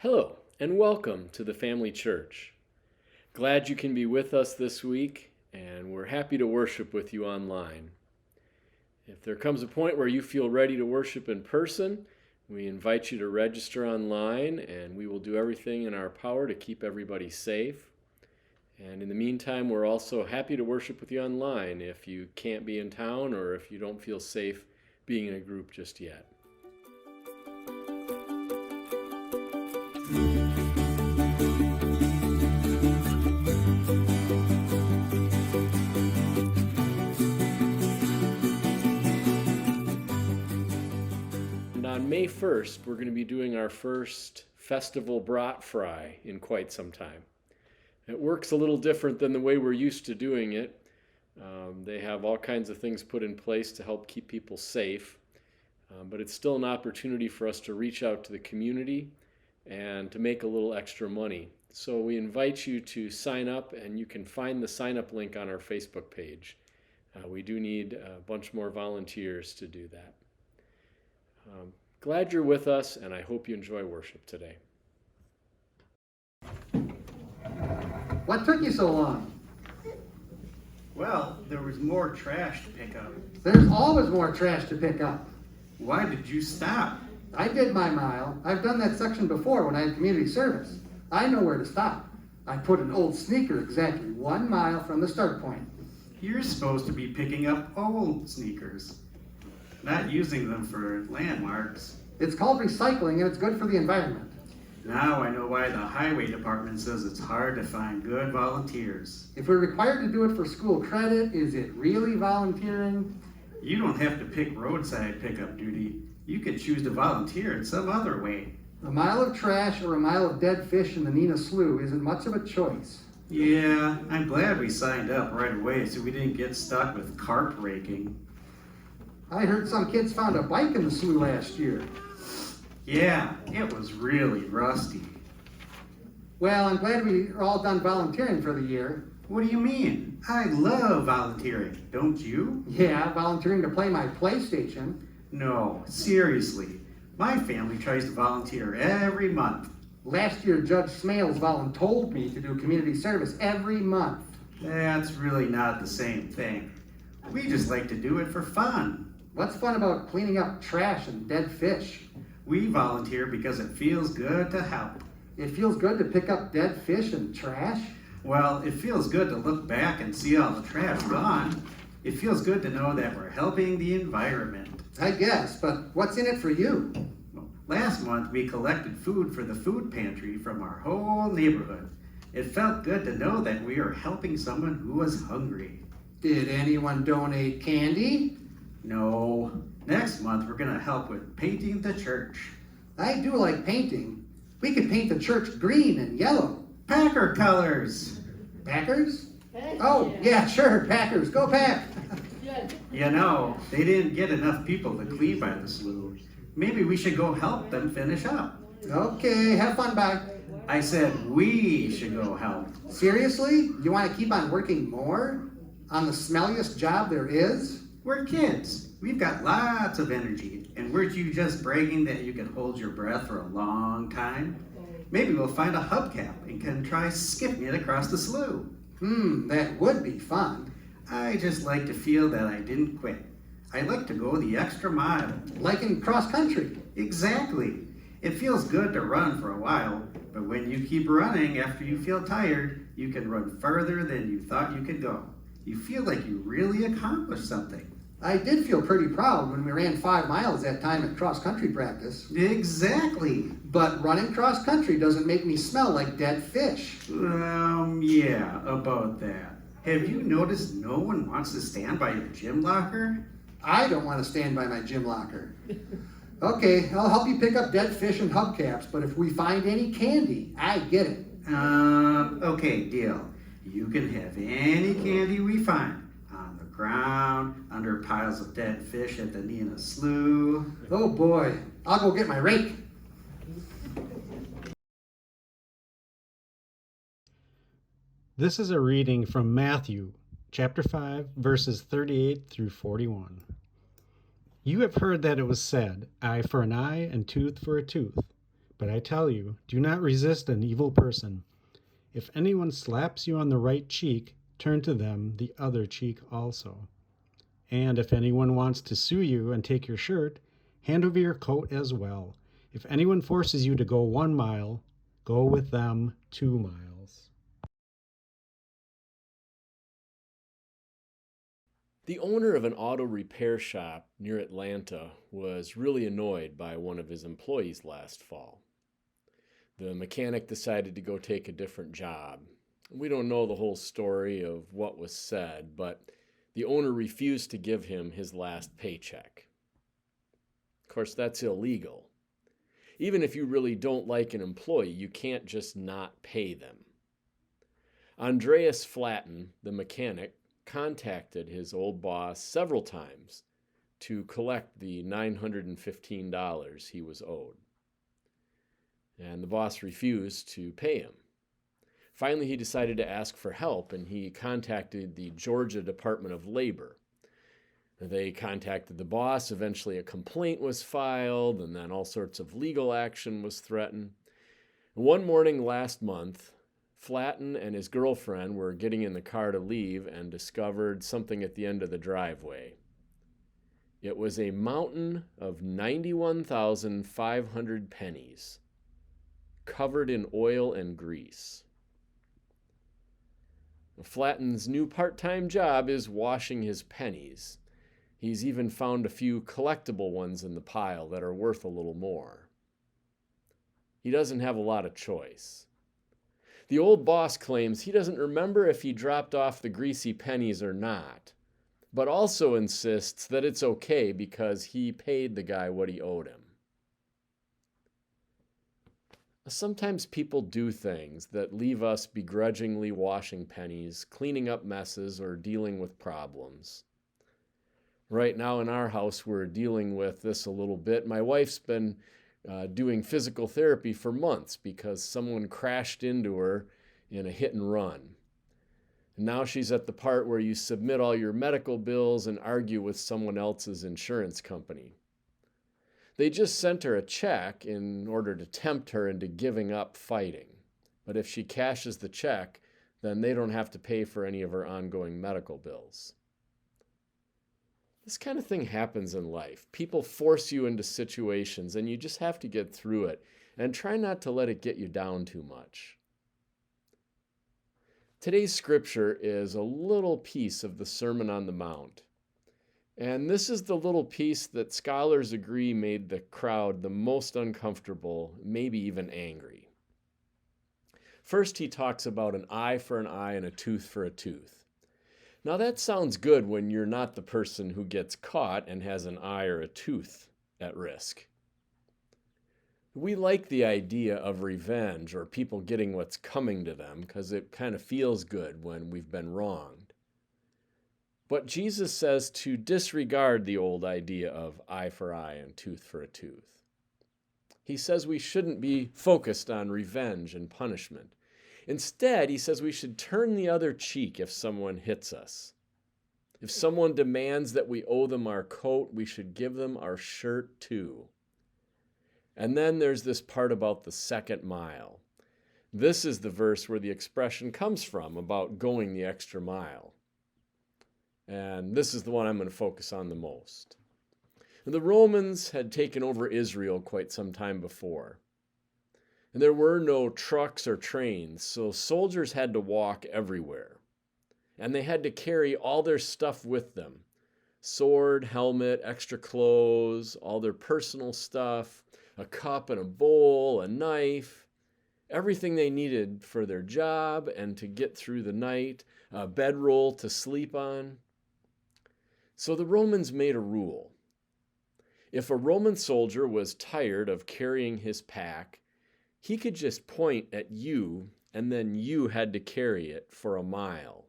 Hello, and welcome to the Family Church. Glad you can be with us this week, and we're happy to worship with you online. If there comes a point where you feel ready to worship in person, we invite you to register online, and we will do everything in our power to keep everybody safe. And in the meantime, we're also happy to worship with you online if you can't be in town or if you don't feel safe being in a group just yet. On May 1st, we're going to be doing our first festival brat fry in quite some time. It works a little different than the way we're used to doing it. They have all kinds of things put in place to help keep people safe, but it's still an opportunity for us to reach out to the community and to make a little extra money. So we invite you to sign up, and you can find the sign up link on our Facebook page. We do need a bunch more volunteers to do that. Glad you're with us, and I hope you enjoy worship today. What took you so long? Well, there was more trash to pick up. There's always more trash to pick up. Why did you stop? I did my mile. I've done that section before when I had community service. I know where to stop. I put an old sneaker exactly 1 mile from the start point. You're supposed to be picking up old sneakers, not using them for landmarks. It's called recycling, and it's good for the environment. Now I know why the highway department says it's hard to find good volunteers. If we're required to do it for school credit, is it really volunteering? You don't have to pick roadside pickup duty. You could choose to volunteer in some other way. A mile of trash or a mile of dead fish in the Nina Slough isn't much of a choice. Yeah, I'm glad we signed up right away so we didn't get stuck with carp raking. I heard some kids found a bike in the slough last year. Yeah, it was really rusty. Well, I'm glad we are all done volunteering for the year. What do you mean? I love volunteering, don't you? Yeah, volunteering to play my PlayStation. No, seriously. My family tries to volunteer every month. Last year, Judge Smales voluntold me to do community service every month. That's really not the same thing. We just like to do it for fun. What's fun about cleaning up trash and dead fish? We volunteer because it feels good to help. It feels good to pick up dead fish and trash? Well, it feels good to look back and see all the trash gone. It feels good to know that we're helping the environment. I guess, but what's in it for you? Last month, we collected food for the food pantry from our whole neighborhood. It felt good to know that we are helping someone who was hungry. Did anyone donate candy? No. Next month, we're going to help with painting the church. I do like painting. We could paint the church green and yellow. Packer colors. Packers? Oh, yeah, sure, Packers. Go Pack! You know, they didn't get enough people to clean by the slough. Maybe we should go help them finish up. Okay, have fun, bye. I said we should go help. Seriously? You want to keep on working more? On the smelliest job there is? We're kids. We've got lots of energy. And weren't you just bragging that you can hold your breath for a long time? Maybe we'll find a hubcap and can try skipping it across the slough. That would be fun. I just like to feel that I didn't quit. I like to go the extra mile. Like in cross country. Exactly. It feels good to run for a while, but when you keep running after you feel tired, you can run further than you thought you could go. You feel like you really accomplished something. I did feel pretty proud when we ran 5 miles that time at cross country practice. Exactly. But running cross country doesn't make me smell like dead fish. Yeah, about that. Have you noticed no one wants to stand by your gym locker? I don't want to stand by my gym locker. Okay, I'll help you pick up dead fish and hubcaps, but if we find any candy, I get it. Okay, deal. You can have any candy we find. On the ground, under piles of dead fish at the Nina Slough. Oh boy, I'll go get my rake. This is a reading from Matthew, chapter 5, verses 38 through 41. You have heard that it was said, eye for an eye and tooth for a tooth. But I tell you, do not resist an evil person. If anyone slaps you on the right cheek, turn to them the other cheek also. And if anyone wants to sue you and take your shirt, hand over your coat as well. If anyone forces you to go 1 mile, go with them 2 miles. The owner of an auto repair shop near Atlanta was really annoyed by one of his employees last fall. The mechanic decided to go take a different job. We don't know the whole story of what was said, but the owner refused to give him his last paycheck. Of course, that's illegal. Even if you really don't like an employee, you can't just not pay them. Andreas Flatten, the mechanic, contacted his old boss several times to collect the $915 he was owed. And the boss refused to pay him. Finally, he decided to ask for help, and he contacted the Georgia Department of Labor. They contacted the boss. Eventually, a complaint was filed, and then all sorts of legal action was threatened. One morning last month, Flatten and his girlfriend were getting in the car to leave and discovered something at the end of the driveway. It was a mountain of 91,500 pennies, covered in oil and grease. Flatten's new part-time job is washing his pennies. He's even found a few collectible ones in the pile that are worth a little more. He doesn't have a lot of choice. The old boss claims he doesn't remember if he dropped off the greasy pennies or not, but also insists that it's okay because he paid the guy what he owed him. Sometimes people do things that leave us begrudgingly washing pennies, cleaning up messes, or dealing with problems. Right now in our house, we're dealing with this a little bit. My wife's been doing physical therapy for months because someone crashed into her in a hit and run. And now she's at the part where you submit all your medical bills and argue with someone else's insurance company. They just sent her a check in order to tempt her into giving up fighting. But if she cashes the check, then they don't have to pay for any of her ongoing medical bills. This kind of thing happens in life. People force you into situations and you just have to get through it and try not to let it get you down too much. Today's scripture is a little piece of the Sermon on the Mount. And this is the little piece that scholars agree made the crowd the most uncomfortable, maybe even angry. First, he talks about an eye for an eye and a tooth for a tooth. Now that sounds good when you're not the person who gets caught and has an eye or a tooth at risk. We like the idea of revenge or people getting what's coming to them because it kind of feels good when we've been wronged. But Jesus says to disregard the old idea of eye for eye and tooth for a tooth. He says we shouldn't be focused on revenge and punishment. Instead, he says we should turn the other cheek if someone hits us. If someone demands that we owe them our coat, we should give them our shirt too. And then there's this part about the second mile. This is the verse where the expression comes from about going the extra mile. And this is the one I'm going to focus on the most. The Romans had taken over Israel quite some time before. And there were no trucks or trains, so soldiers had to walk everywhere. And they had to carry all their stuff with them. Sword, helmet, extra clothes, all their personal stuff, a cup and a bowl, a knife, everything they needed for their job and to get through the night, a bedroll to sleep on. So the Romans made a rule. If a Roman soldier was tired of carrying his pack, he could just point at you, and then you had to carry it for a mile.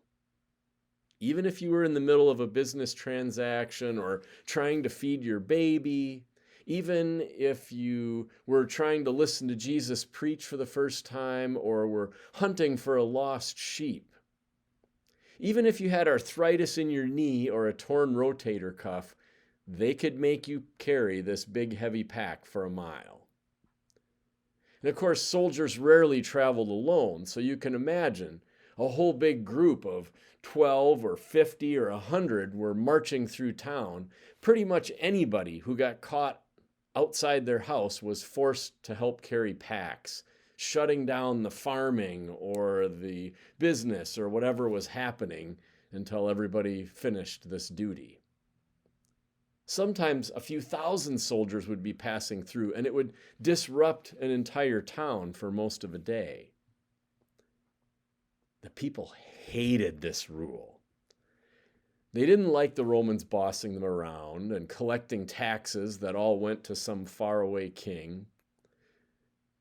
Even if you were in the middle of a business transaction or trying to feed your baby, even if you were trying to listen to Jesus preach for the first time or were hunting for a lost sheep, even if you had arthritis in your knee or a torn rotator cuff, they could make you carry this big heavy pack for a mile. And of course, soldiers rarely traveled alone, so you can imagine a whole big group of 12 or 50 or 100 were marching through town. Pretty much anybody who got caught outside their house was forced to help carry packs, shutting down the farming or the business or whatever was happening until everybody finished this duty. Sometimes a few thousand soldiers would be passing through, and it would disrupt an entire town for most of a day. The people hated this rule. They didn't like the Romans bossing them around and collecting taxes that all went to some faraway king.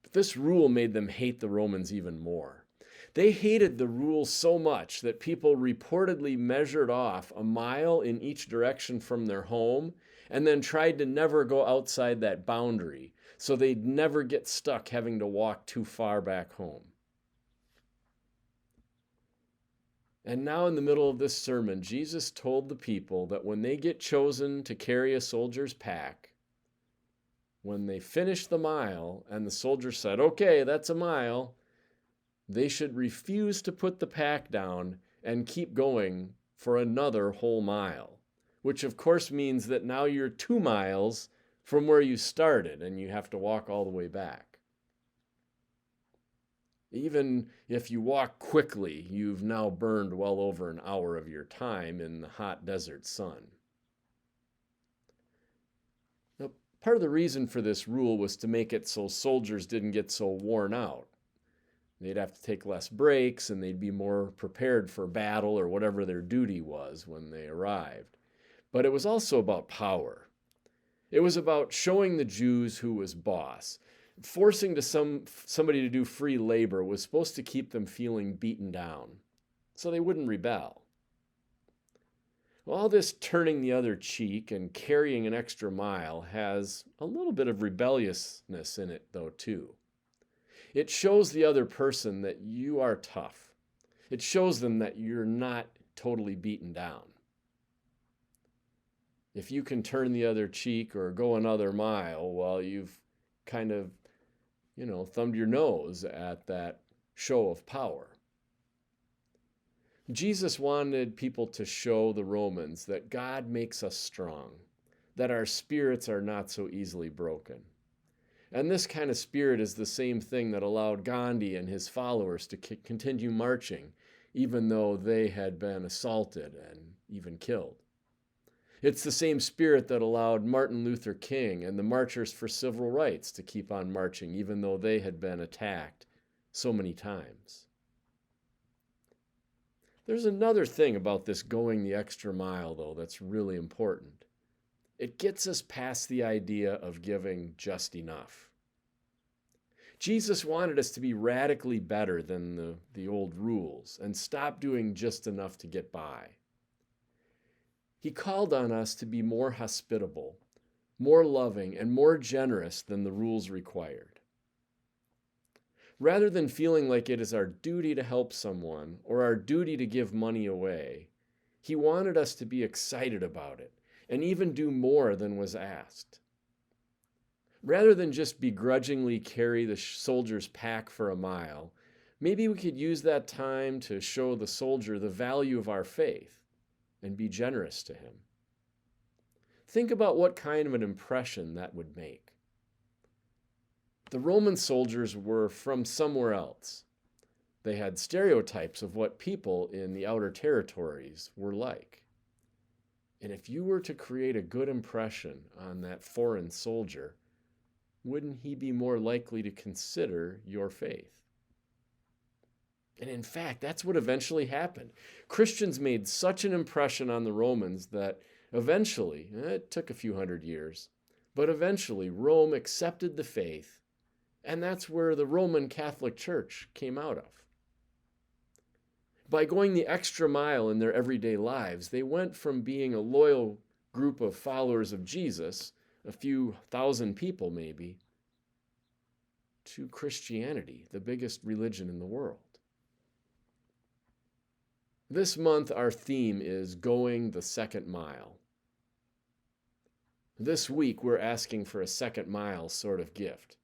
But this rule made them hate the Romans even more. They hated the rule so much that people reportedly measured off a mile in each direction from their home and then tried to never go outside that boundary so they'd never get stuck having to walk too far back home. And now, in the middle of this sermon, Jesus told the people that when they get chosen to carry a soldier's pack, when they finish the mile and the soldier said, "Okay, that's a mile," they should refuse to put the pack down and keep going for another whole mile, which of course means that now you're 2 miles from where you started and you have to walk all the way back. Even if you walk quickly, you've now burned well over an hour of your time in the hot desert sun. Now, part of the reason for this rule was to make it so soldiers didn't get so worn out. They'd have to take less breaks and they'd be more prepared for battle or whatever their duty was when they arrived. But it was also about power. It was about showing the Jews who was boss. Forcing somebody to do free labor was supposed to keep them feeling beaten down, so they wouldn't rebel. All this turning the other cheek and carrying an extra mile has a little bit of rebelliousness in it, though, too. It shows the other person that you are tough. It shows them that you're not totally beaten down. If you can turn the other cheek or go another mile, well, you've kind of, thumbed your nose at that show of power. Jesus wanted people to show the Romans that God makes us strong, that our spirits are not so easily broken. And this kind of spirit is the same thing that allowed Gandhi and his followers to continue marching, even though they had been assaulted and even killed. It's the same spirit that allowed Martin Luther King and the Marchers for Civil Rights to keep on marching, even though they had been attacked so many times. There's another thing about this going the extra mile, though, that's really important. It gets us past the idea of giving just enough. Jesus wanted us to be radically better than the old rules and stop doing just enough to get by. He called on us to be more hospitable, more loving, and more generous than the rules required. Rather than feeling like it is our duty to help someone or our duty to give money away, he wanted us to be excited about it and even do more than was asked. Rather than just begrudgingly carry the soldier's pack for a mile, maybe we could use that time to show the soldier the value of our faith and be generous to him. Think about what kind of an impression that would make. The Roman soldiers were from somewhere else. They had stereotypes of what people in the outer territories were like. And if you were to create a good impression on that foreign soldier, wouldn't he be more likely to consider your faith? And in fact, that's what eventually happened. Christians made such an impression on the Romans that eventually, it took a few hundred years, but eventually Rome accepted the faith, and that's where the Roman Catholic Church came out of. By going the extra mile in their everyday lives, they went from being a loyal group of followers of Jesus, a few thousand people maybe, to Christianity, the biggest religion in the world. This month, our theme is going the second mile. This week, we're asking for a second mile sort of gift.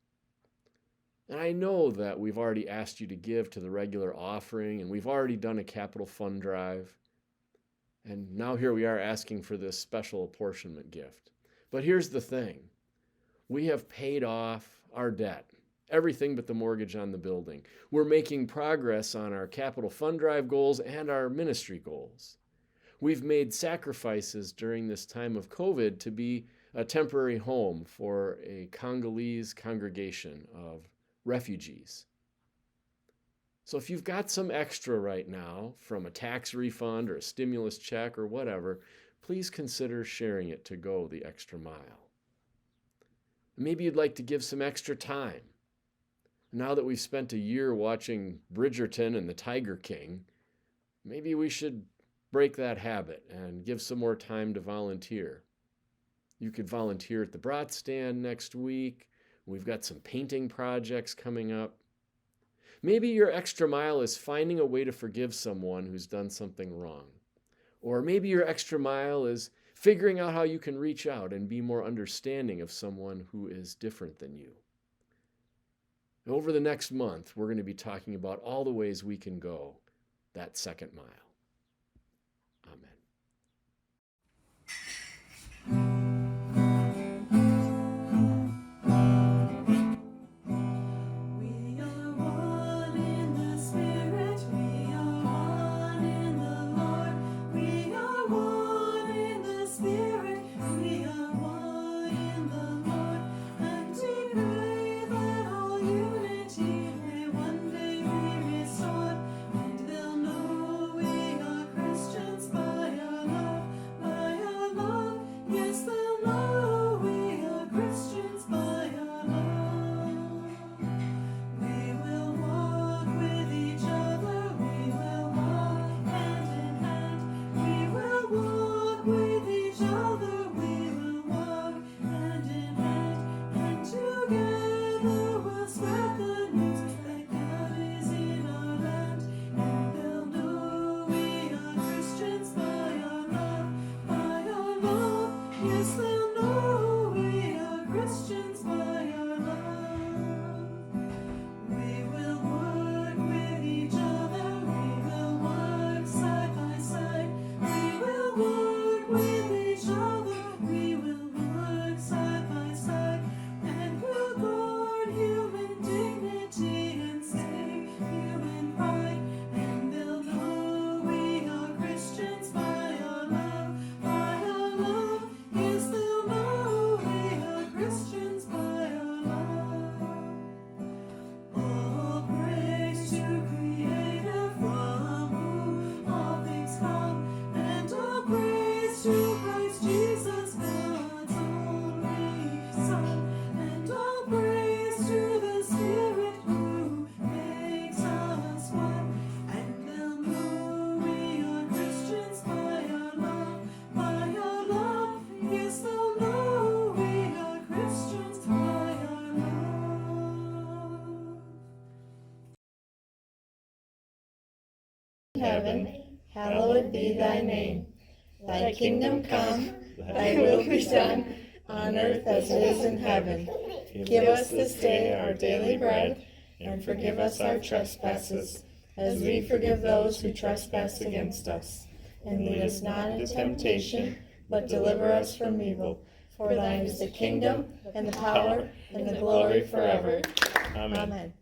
And I know that we've already asked you to give to the regular offering, and we've already done a capital fund drive. And now here we are asking for this special apportionment gift. But here's the thing. We have paid off our debt, everything but the mortgage on the building. We're making progress on our capital fund drive goals and our ministry goals. We've made sacrifices during this time of COVID to be a temporary home for a Congolese congregation of refugees. So if you've got some extra right now from a tax refund or a stimulus check or whatever, please consider sharing it to go the extra mile. Maybe you'd like to give some extra time. Now that we've spent a year watching Bridgerton and the Tiger King, maybe we should break that habit and give some more time to volunteer. You could volunteer at the brat stand next week. We've got some painting projects coming up. Maybe your extra mile is finding a way to forgive someone who's done something wrong. Or maybe your extra mile is figuring out how you can reach out and be more understanding of someone who is different than you. Over the next month, we're going to be talking about all the ways we can go that second mile. Amen. Heaven, hallowed be thy name. Thy kingdom come, thy will be done, on earth as it is in heaven. Give us this day our daily bread, and forgive us our trespasses, as we forgive those who trespass against us. And lead us not into temptation, but deliver us from evil. For thine is the kingdom, and the power, and the glory forever. Amen.